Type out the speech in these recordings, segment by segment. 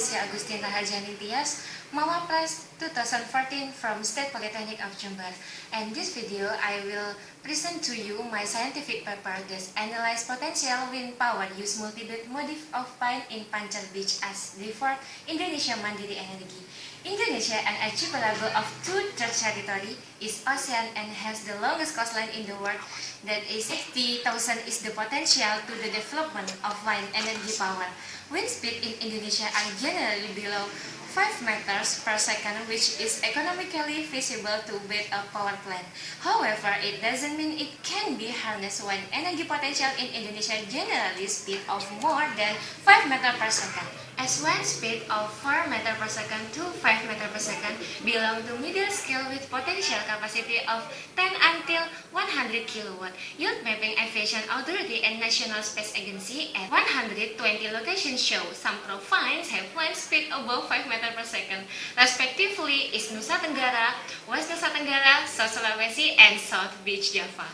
Desi Agustin Raharjani Tias, Mawapres 2014 from State Polytechnic of Jember. And this video I will present to you my scientific paper that analyze potential wind power use multi-bed motif of pine in Pancal Beach as before Indonesia Mandiri Energy. Indonesia, an archipelago of two-thirds territory, is ocean and has the longest coastline in the world. That is 60,000 is the potential to the development of wind energy power. Wind speed in Indonesia are generally below 5 meters per second, which is economically feasible to build a power plant. However, it doesn't mean it can be harnessed when energy potential in Indonesia generally speed of more than 5 meters per second. As wind speed of 4 meters per second to 5 meters per second belong to middle scale with potential capacity of 10 until 100 kilowatt. Youth Mapping Aviation Authority and National Space Agency at 120 locations show some provinces have wind speed above 5 meters per second, respectively is Nusa Tenggara, West Nusa Tenggara, South Sulawesi, and South Beach Java.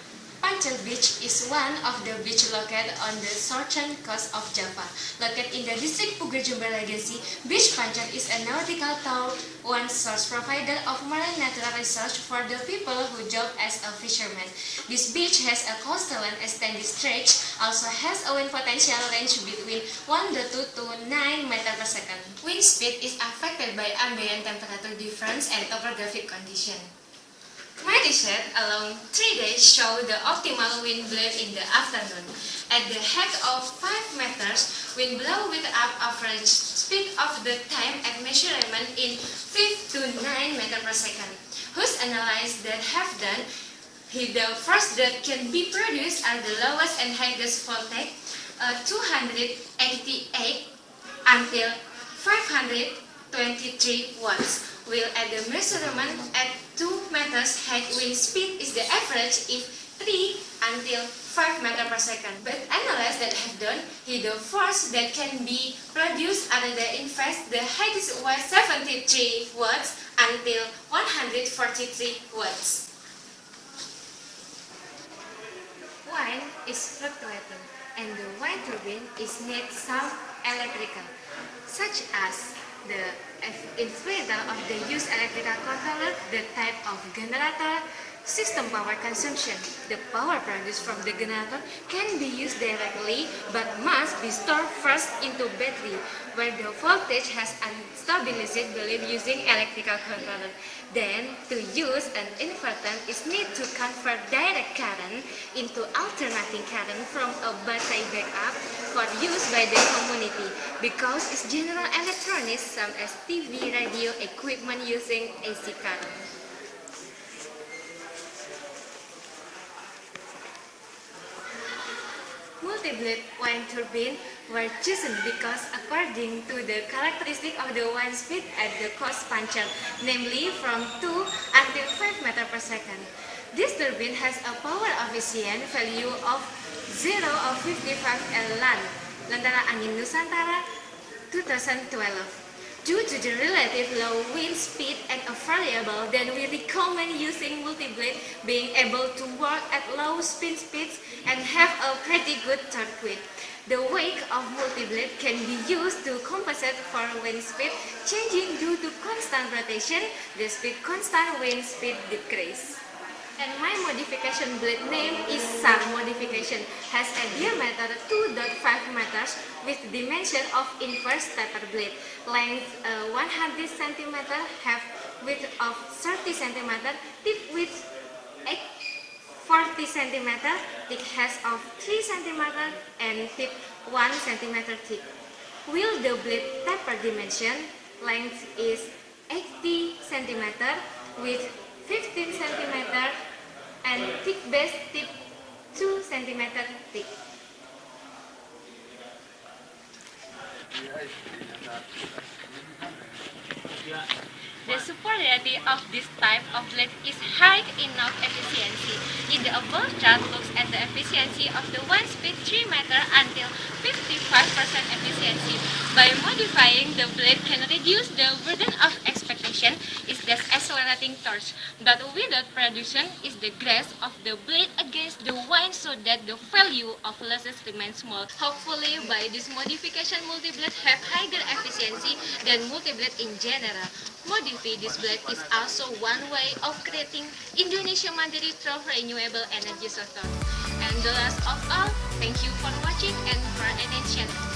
Pancal Beach is one of the beaches located on the southern coast of Java. Located in the district Puger Jember Legacy, Beach Pancal is a nautical town, one source provider of marine natural resource for the people who job as a fisherman. This beach has a coastal and extended stretch, also has a wind potential range between 1.2 to 9 meters per second. Wind speed is affected by ambient temperature difference and topographic condition. My research along 3 days show the optimal wind blade in the afternoon. At the height of 5 meters, wind blow with up average speed of the time at measurement in 5 to 9 meters per second. Whose analysis that have done, the first that can be produced are the lowest and highest voltage, 288 until 523 watts. While at the measurement at 2 meters height wind speed is the average if 3 until 5 meters per second. But analysts that have done, the force that can be produced are the invest the height is 73 watts until 143 watts. Wind is fluctuating and the wind turbine is need some electrical, such as the influencer of the use electrical controller, the type of generator, system power consumption. The power produced from the generator can be used directly but must be stored first into battery, where the voltage has unstabilized belief using electrical controller. Then, to use an inverter is need to convert direct current into alternating current from a battery backup for use by the community, because it's general electronics such as TV, radio equipment using AC current. Multi-blade wind turbine were chosen because according to the characteristic of the wind speed at the coast Pancal, namely from 2 until 5 meters per second. This turbine has a power efficient value of 0.55 LAN, Lentera Angin Nusantara 2012. Due to the relative low wind speed and a variable, then we recommend using multi-blade, being able to work at low speeds and have a pretty good torque width. The weight of multi-blade can be used to compensate for wind speed changing due to constant rotation. The speed constant, wind speed decrease. And my modification blade name is SAR modification, has a diameter 2.5 meters with dimension of inverse taper blade, length 100 cm, have width of 30 cm, tip width 40 cm, thick has of 3 cm and tip 1 cm thick. While the blade taper dimension, length is 80 cm, with 15 cm and thick base tip 2 cm thick. The superiority of this type of blade is high enough efficiency. In the above chart looks at the efficiency of the wind speed 3 meters until 55% efficiency. By modifying the blade can reduce the burden of expectation is that accelerating creating torch. But without production is the grace of the blade against the wine so that the value of lasers remains small. Hopefully by this modification multi-blade have higher efficiency than multi-blade in general. Modify this blade is also one way of creating Indonesia Mandiri through renewable energy sources. And the last of all, thank you for watching and for attention.